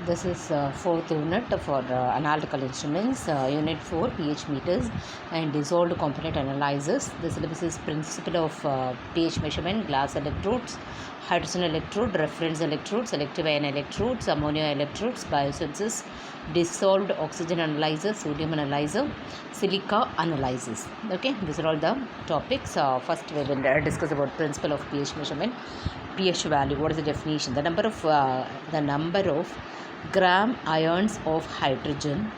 This is fourth unit for analytical instruments, unit 4 pH meters and dissolved component analysis. The syllabus is principle of pH measurement, glass electrodes, hydrogen electrode, reference electrodes, selective ion electrodes, ammonia electrodes, biosensors, dissolved oxygen analyzer, sodium analyzer, silica analysis. Okay, these are all the topics. First we will discuss about principle of pH measurement. pH value, what is the definition? The number of gram ions of hydrogen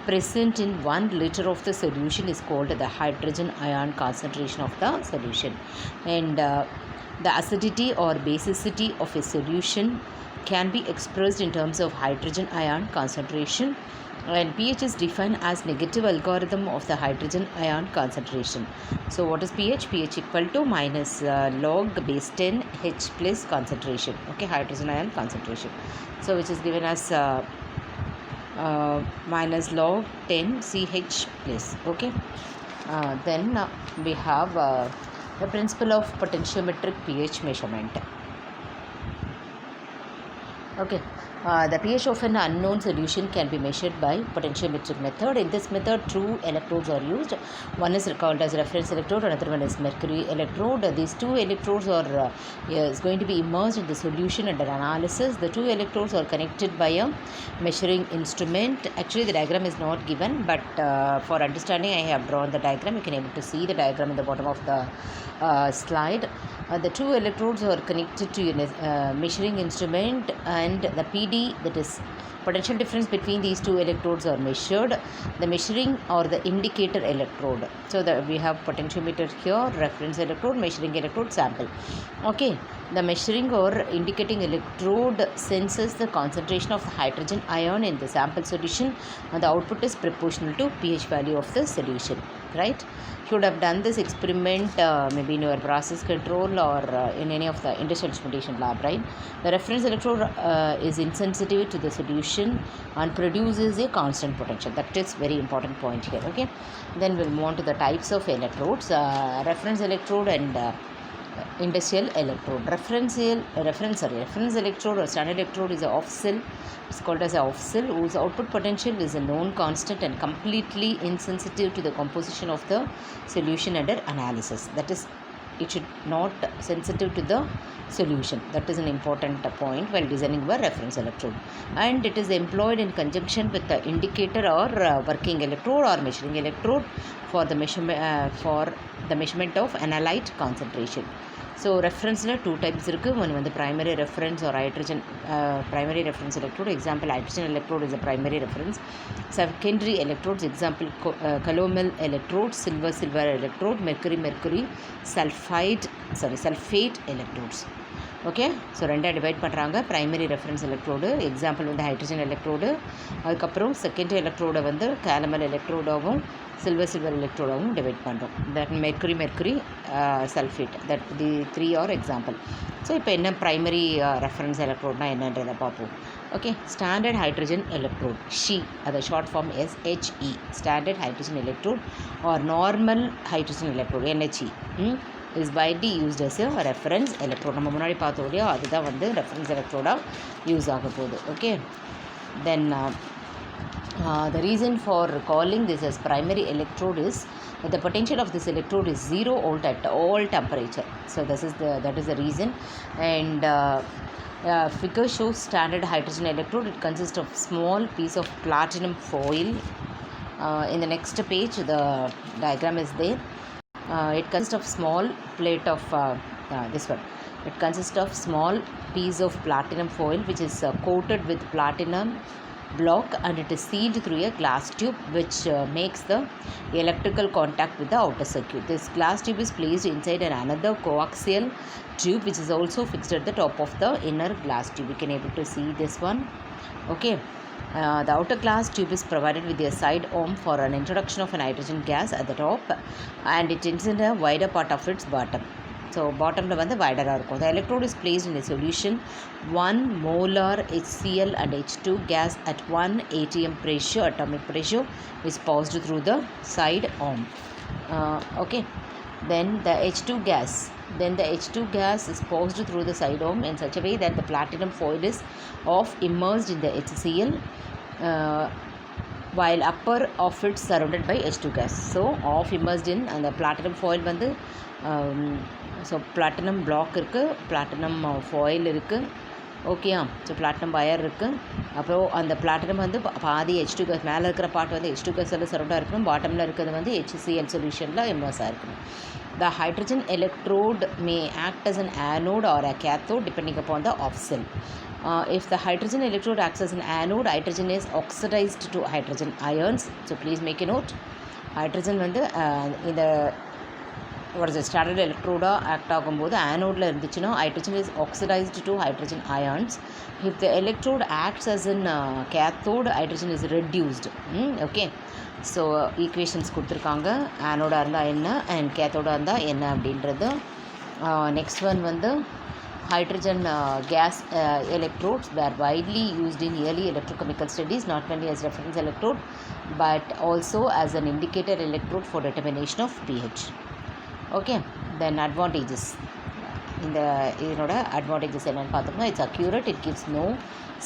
present in 1 liter of the solution is called the hydrogen ion concentration of the solution. And the acidity or basicity of a solution can be expressed in terms of hydrogen ion concentration, and pH is defined as negative algorithm of the hydrogen ion concentration. So what is pH? pH equal to minus log base 10 H plus concentration. Okay, hydrogen ion concentration. So which is given as minus log 10 CH plus. Okay. Then we have the principle of potentiometric pH measurement. Okay. The pH of an unknown solution can be measured by potentiometric method. In this method, two electrodes are used. One is called as reference electrode, another one is mercury electrode. These two electrodes are is going to be immersed in the solution under analysis. The two electrodes are connected by a measuring instrument. Actually, the diagram is not given, but for understanding, I have drawn the diagram. You can able to see the diagram in the bottom of the slide. The two electrodes are connected to a measuring instrument, and the PD, that is potential difference between these two electrodes, are measured. The measuring or the indicator electrode. So we have potentiometer here, reference electrode, measuring electrode, sample. Okay, the measuring or indicating electrode senses the concentration of the hydrogen ion in the sample solution, and the output is proportional to pH value of the solution. Right? You would have done this experiment maybe in your process control or in any of the industrial instrumentation lab, right? The reference electrode is insensitive to the solution and produces a constant potential. That is very important point here. Okay, then we'll move on to the types of electrodes. Reference electrode and industrial electrode. Reference electrode or standard electrode is a off cell. It's called as a off cell, whose output potential is a known constant and completely insensitive to the composition of the solution under analysis. That is, it should not sensitive to the solution. That is an important point while designing a reference electrode, and it is employed in conjunction with the indicator or working electrode or measuring electrode for the measurement of analyte concentration. So reference la two types irukku. One வந்து primary reference or hydrogen primary reference electrode. Example, hydrogen electrode is a primary reference. Secondary electrodes, example, calomel electrode, silver electrode, mercury sulfate electrodes. Okay, so ரெண்டாக divide பண்ணுறாங்க. Primary reference electrode, example வந்து hydrogen electrode. அதுக்கப்புறம் secondary எலக்ட்ரோடை வந்து calomel எலக்ட்ரோடாகவும் silver எலக்ட்ரோடாகவும் divide பண்ணுறோம். That mercury sulphate, that the 3 are example. So இப்போ என்ன ப்ரைமரி ரெஃபரன்ஸ் எலக்ட்ரோட்னா என்னன்றதை பார்ப்போம். Okay, standard hydrogen electrode, SHE, அதை short form SHE, standard hydrogen electrode or normal hydrogen electrode, NHE is widely used as a reference electrode. நம்ம முன்னாடி பார்த்தோம் இல்லையா, அதுதான் வந்து ரெஃபரன்ஸ் எலக்ட்ரோடாக யூஸ் ஆக போகுது. Okay, then the reason for calling this as primary electrode is that the potential of this electrode is 0 volt at all temperature. So that is the reason. And figure shows standard hydrogen electrode. It consists of small piece of platinum foil. In the next page the diagram is there. It consists of small plate of this one. It consists of small piece of platinum foil which is coated with platinum block, and it is sealed through a glass tube which makes the electrical contact with the outer circuit. This glass tube is placed inside another coaxial tube which is also fixed at the top of the inner glass tube. You can able to see this one. Okay. The outer glass tube is provided with a side arm for an introduction of an hydrogen gas at the top, and it ends in a wider part of its bottom. So bottom la வந்து wider-ஆ இருக்கும். The electrode is placed in a solution 1 molar HCl and H2 gas at 1 atm atomic pressure is passed through the side arm. Okay. Then the H2 gas. Then the H2 gas is passed through the sidome in such a way that the platinum foil is off immersed in the HCl, while upper of it surrounded by H2 gas. So off immersed in and the platinum foil வந்து so platinum block இருக்குது, platinum foil இருக்குது, ஓகேயா. So platinum wire இருக்குது. அப்புறம் அந்த platinum வந்து பாதி H2 case, மேலே இருக்கிற பார்ட் வந்து H2 கேஸில் சரௌண்டாக இருக்கணும், பாட்டமில் இருக்கிறது வந்து HCl சொல்யூஷனில் இம்மர்ஸாக இருக்கணும். The hydrogen electrode may act as an anode or a cathode depending upon the off cell. If the hydrogen electrode acts as an anode, hydrogen is oxidized to hydrogen ions. So please make a note. Hydrogen வந்து இந்த what is the standard electrode act ஆகும்போது ஆனோடில் இருந்துச்சுன்னா hydrogen is oxidized to hydrogen ions. If the electrode acts as an cathode, hydrogen is reduced. Okay. So equations கொடுத்துருக்காங்க, ஆனோடாக இருந்தால் என்ன and கேத்தோடாக இருந்தால் என்ன அப்படின்றது. நெக்ஸ்ட் ஒன் வந்து hydrogen gas electrodes were widely used in early electrochemical studies, not only as reference electrode but also as an indicator electrode for determination of pH. Okay, then advantages. இந்த இதனோட advantages என்னென்னு பார்த்தோம்னா, it's accurate, it gives no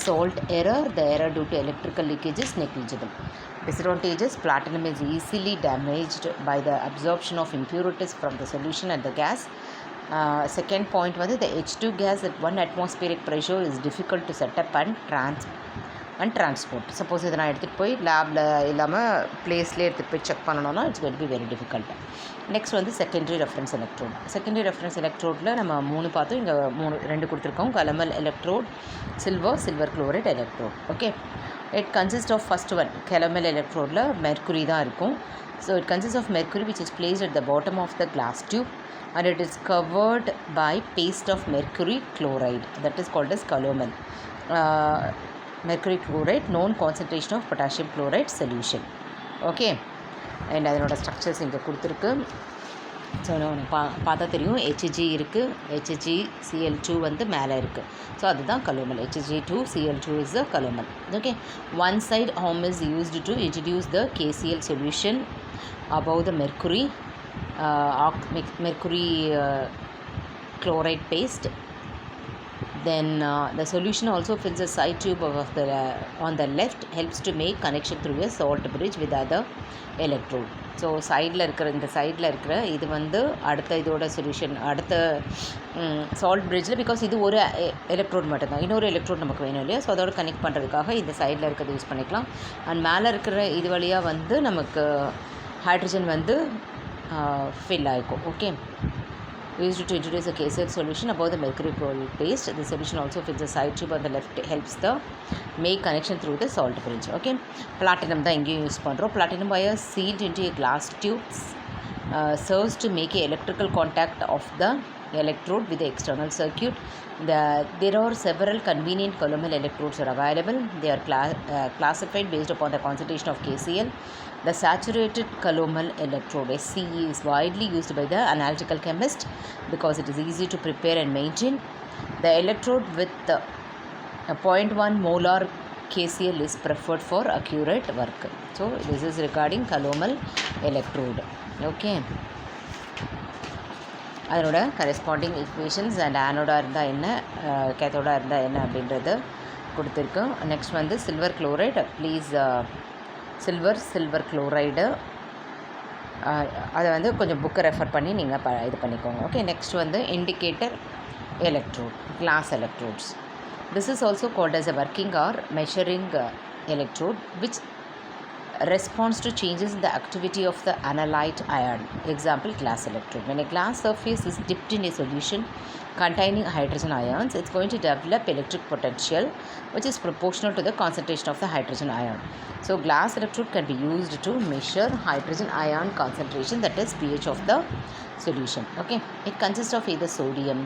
salt error, the error due to electrical leakages negligible. Disadvantages: platinum is easily damaged by the absorption of impurities from the solution and the gas. Second point வந்து the H2 gas at 1 atmospheric pressure is difficult to set up and transport. Suppose இதை நான் எடுத்துகிட்டு போய் லேபில் இல்லாமல் பிளேஸ்லேயே எடுத்துகிட்டு போய் check பண்ணணும்னா it's going to be very difficult. Next வந்து secondary reference electrode. Secondary reference எலக்ட்ரோடில் நம்ம 3 பார்த்தோம், இங்கே 2 கொடுத்துருக்கோம். Calomel electrode, silver chloride electrode. Okay, it consist of first one calomel எலக்ட்ரோடில் மெர்க்குரி தான் இருக்கும். So it consist of mercury which is placed at the bottom of the glass tube and it is covered by paste of mercury chloride, that is called as calomel. Mercury chloride, known concentration of potassium chloride solution. Okay, and அதனோட structures இங்கே கொடுத்துருக்கு. So பார்த்தா தெரியும், HG இருக்குது, HgCl2 வந்து மேலே இருக்குது. So அதுதான் calomel. HG2Cl2 is the calomel. Okay, one side arm is used to introduce the KCl solution above the mercury chloride paste. Then the solution also fills a side tube of the on the left, helps to make connection through a salt bridge with other electrode. So சைடில் இருக்கிற இந்த சைடில் இருக்கிற இது வந்து அடுத்த இதோட solution, அடுத்த சால்ட் பிரிட்ஜில், பிகாஸ் இது ஒரு எலக்ட்ரோட் மட்டும்தான், இன்னொரு எலக்ட்ரோட் நமக்கு வேணும் இல்லையா, ஸோ அதோட கனெக்ட் பண்ணுறதுக்காக இந்த சைடில் இருக்கிறது யூஸ் பண்ணிக்கலாம். அண்ட் மேலே இருக்கிற இது வழியாக வந்து நமக்கு ஹைட்ரஜன் வந்து ஃபில் ஆகிக்கும். Okay, used to introduce a KCl solution above the mercury chloride paste. The solution also fills the side tube on the left, helps the make connection through the salt bridge. Okay, platinum தான் இங்கேயும் use பண்ணுறோம். platinum wire sealed into a glass tubes serves to make a electrical contact of the electrode with the external circuit. There are several convenient calomel electrodes are available. They are classified based upon the concentration of KCl. The saturated calomel electrode SCE is widely used by the analytical chemist because it is easy to prepare and maintain. The electrode with a 0.1 molar KCl is preferred for accurate work. So this is regarding calomel electrode. Okay, அதனோட corresponding equations and ஆனோடாக இருந்தால் என்ன, கேத்தோடாக இருந்தால் என்ன அப்படின்றது கொடுத்துருக்கோம். Next வந்து silver chloride, please silver chloride, அதை வந்து கொஞ்சம் புக்கை ரெஃபர் பண்ணி நீங்கள் இது பண்ணிக்கோங்க. ஓகே, நெக்ஸ்ட் வந்து indicator electrode, glass electrodes. This is also called as a working or measuring electrode which responds to changes in the activity of the analyte ion. Example, glass electrode. When a glass surface is dipped in a solution containing hydrogen ions, it's going to develop electric potential which is proportional to the concentration of the hydrogen ion. So glass electrode can be used to measure hydrogen ion concentration, that is pH of the solution. Okay, it consists of either sodium,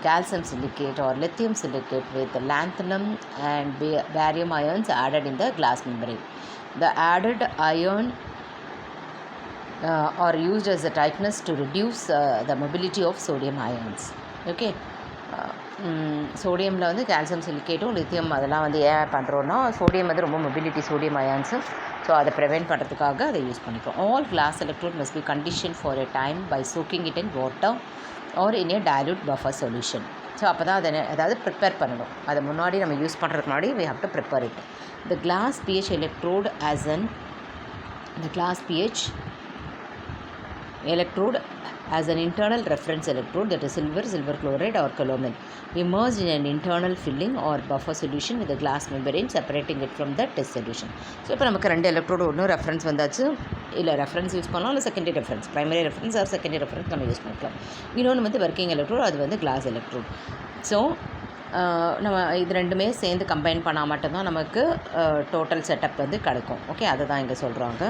calcium silicate or lithium silicate with lanthanum and barium ions added in the glass membrane. The added ion are used as a tightness to reduce the mobility of sodium ions. Okay, சோடியமில் வந்து calcium சிலிக்கேட்டும் lithium அதெல்லாம் வந்து ஏன் பண்ணுறோன்னா sodium வந்து ரொம்ப mobility sodium ions so அதை prevent பண்ணுறதுக்காக அதை யூஸ் பண்ணிக்கிறோம். All glass electrode must be condition for a time by soaking it in water or in a dilute buffer solution. So அப்போ தான் அதை அதாவது ப்ரிப்பேர் பண்ணணும். அதை முன்னாடி நம்ம யூஸ் பண்ணுறதுக்கு முன்னாடி we have to prepare it. The glass pH electrode as an internal reference electrode, that is silver chloride or calamine, immersed in an internal filling or buffer solution with a glass membrane separating it from the test solution. So இப்போ நமக்கு 2 electrode ஒன்று reference வந்தாச்சு. இல்லை reference use பண்ணலாம், இல்லை secondary reference, primary reference or secondary reference நம்ம use பண்ணிக்கலாம். இன்னொன்று வந்து ஒர்க்கிங் எலக்ட்ரோடு, அது வந்து கிளாஸ் எலக்ட்ரோட். ஸோ நம்ம இது ரெண்டுமே சேர்ந்து கம்பைன் பண்ணால் மட்டும்தான் நமக்கு டோட்டல் செட்டப் வந்து கிடைக்கும். ஓகே, அதை தான் இங்கே சொல்கிறாங்க.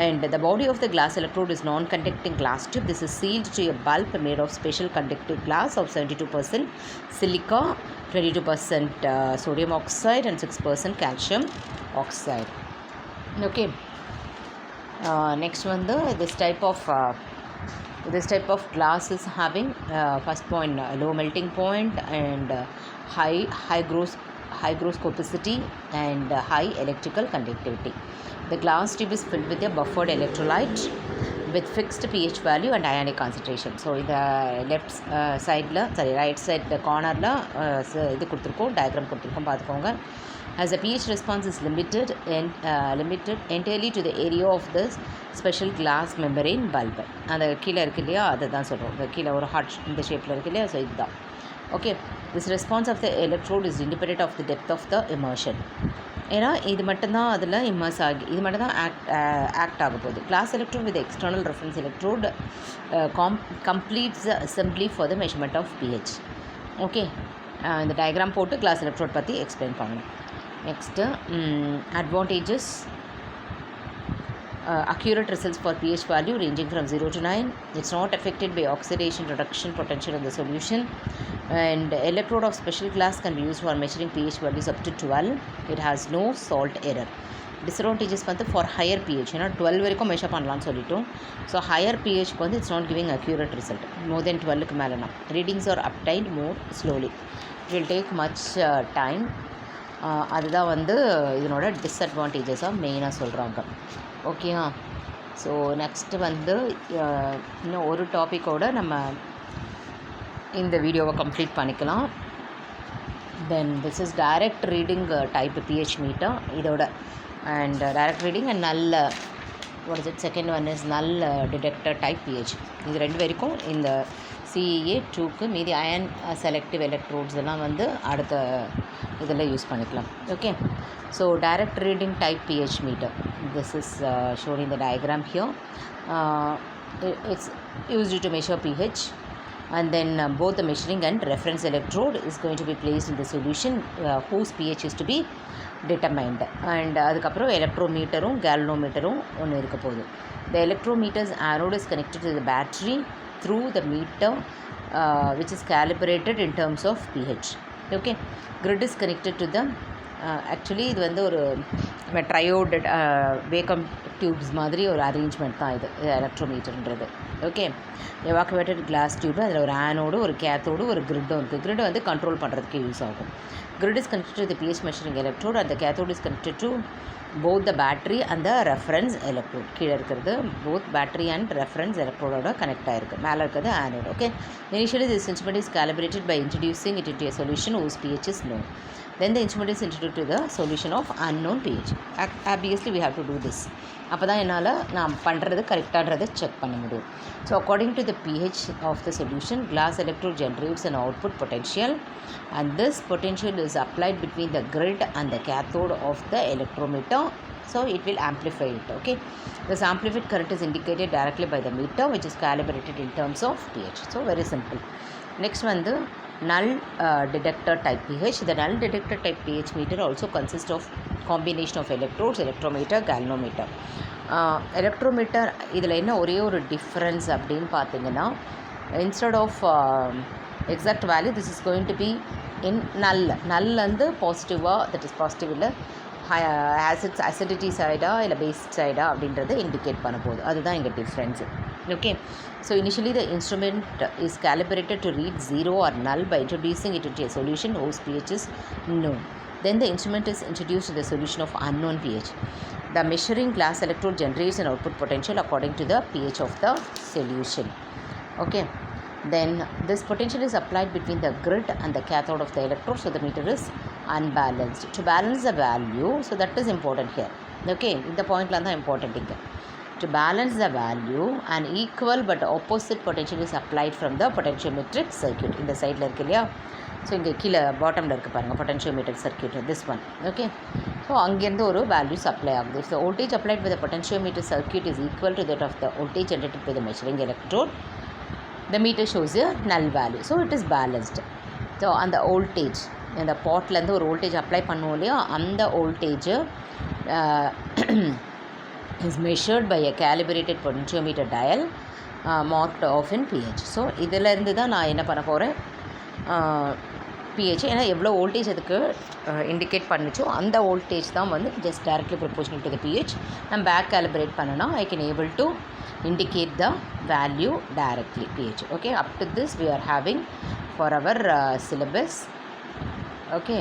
And the body of the glass electrode is non conducting glass tube. This is sealed to a bulb made of special conductive glass of 72% silica, 22% sodium oxide and 6% calcium oxide. Okay, next one, this type of glass is having first point low melting point and high hygroscopicity and high electrical conductivity. The glass tube is filled with a buffered electrolyte with fixed pH value and ionic concentration. So the right side the corner la இது கொடுத்துருக்கோம், diagram கொடுத்துருக்கோம், பார்த்துக்கோங்க. As the pH response is limited entirely to the area of this special glass membrane bulb. அந்த கீழே இருக்கு இல்லையா, அதை தான் சொல்கிறோம். இந்த கீழே ஒரு ஹார்ட் இந்த ஷேப்பில் இருக்கு இல்லையா, ஸோ இதுதான். Okay, this response of the electrode is independent of the depth of the immersion. ஏன்னா இது மட்டும்தான் அதில் இம்மர்ஸ் ஆகி இது மட்டும் தான் ஆக்ட் ஆக போகுது. Glass electrode with external reference electrode completes assembly for the measurement of pH. Okay, இந்த டயக்ராம் போட்டு கிளாஸ் எலக்ட்ரோட் பற்றி எக்ஸ்பிளைன் பண்ணணும். Next, advantages, accurate results for pH value ranging from 0 to 9. It's not affected by oxidation reduction potential of the solution, and electrode of special class can be used for measuring pH values up to 12. It has no salt error. Disadvantages வந்து for higher pH, ஏன்னா 12 வரைக்கும் measure பண்ணலான்னு சொல்லிட்டோம். So higher pHக்கு வந்து it's not giving accurate result. More then 12க்கு மேலேனா readings are obtained more slowly. It will take much time. அதுதான் வந்து இதனோட டிஸ்அட்வான்டேஜஸாக மெயினாக சொல்கிறாங்க. ஓகேயா, ஸோ நெக்ஸ்ட்டு வந்து இன்னும் ஒரு டாப்பிக்கோடு நம்ம இந்த வீடியோவை கம்ப்ளீட் பண்ணிக்கலாம். Then this is direct reading type pH meter இதோட, and direct reading and null second one is null detector type pH. இது ரெண்டு வரைக்கும் இந்த CEA 2க்கு, மீதி அயன் செலக்டிவ் எலக்ட்ரோட்ஸ் எல்லாம் வந்து அடுத்த இதில் யூஸ் பண்ணிக்கலாம். Okay, so direct reading type pH meter, this is shown in the diagram here. It's used to measure pH, and then both the measuring and reference electrode is going to be placed in the solution whose pH is to be determined. And அதுக்கப்புறம் எலக்ட்ரோமீட்டரும் கேல்வனோமீட்டரும் ஒன்று இருக்க போகுது. The electrometer's anode is connected to the battery through the meter which is calibrated in terms of pH. Okay, grid is connected to the actually இது வந்து ஒரு triode vacuum tubes மாதிரி ஒரு arrangement தான் இது எலக்ட்ரோமீட்டர்ன்றது. ஓகே, எவாக்குவேட்டட் கிளாஸ் டியூப், அதில் ஒரு anode ஒரு கேத்தோடு ஒரு கிரிட்டும் இருக்குது. கிரிட் வந்து கண்ட்ரோல் பண்ணுறதுக்கு யூஸ் ஆகும். Grid is connected to the pH measuring electrode and the cathode is connected to both the battery and the reference electrode. கீழே இருக்கிறது both battery and reference electrode connect ஆகிருக்கு. மேலே இருக்கிறது anode. Okay, initially this instrument is calibrated by introducing it into a solution whose pH is known. Then the instrument is introduced to the solution of unknown pH. Obviously we have to do this. அப்போ தான் என்னால் நான் பண்ணுறது கரெக்டாகிறத check பண்ண முடியும். So according to the pH of the solution, glass electrode generates an output potential and this potential is applied between the grid and the cathode of the electrometer, so it will amplify it. Okay, this amplified current is indicated directly by the meter which is calibrated in terms of pH. So very simple. Next one, the null detector type pH. The null detector type pH meter also consists of combination of electrodes, electrometer, galvanometer. Electrometer இதில் என்ன ஒரே ஒரு difference அப்படின்னு பார்த்தீங்கன்னா, instead of exact value, this is going to be in null வந்து பாசிட்டிவாக, that is positive இல்லை acidity சைடா இல்லை பேசிக் சைடா அப்படின்றத இண்டிகேட் பண்ண போகுது. அதுதான் இங்கே difference. Okay, so initially the instrument is calibrated to read 0 or null by introducing it into a solution whose pH is known. Then the instrument is introduced to the solution of unknown pH. The measuring glass electrode generates an output potential according to the pH of the solution. Okay, then this potential is applied between the grid and the cathode of the electrode, so the meter is unbalanced. To balance the value, so that is important here. Okay, இந்த பாயிண்ட்லாம் தான் important இங்க. To balance the value, an equal but opposite potential is applied from the potentiometric circuit. இந்த சைடில் இருக்கு இல்லையா, so இங்கே கீழே பாட்டமில் இருக்குது பாருங்கள் potentiometric circuit, this one. Okay, so அங்கேருந்து ஒரு வேல்யூ சப்ளை ஆகுது. If the voltage applied by the potentiometer circuit is equal to that of the voltage generated by the measuring electrode, the meter shows a null value, so it is balanced. So அந்த voltage, அந்த பாட்லேருந்து ஒரு voltage apply பண்ணுவோம் இல்லையா, அந்த voltage is measured by a calibrated potentiometer dial marked off in pH. So இதிலேருந்து தான் நான் என்ன பண்ண போகிறேன், pH, ஏன்னா எவ்வளோ வோல்டேஜ் அதுக்கு இண்டிகேட் பண்ணிச்சோ அந்த வோல்டேஜ் தான் வந்து just directly proportional to the pH. நம்ம பேக் கேலிப்ரேட் பண்ணனா I can able to indicate the value directly pH. Okay, up to this we are having for our syllabus. Okay.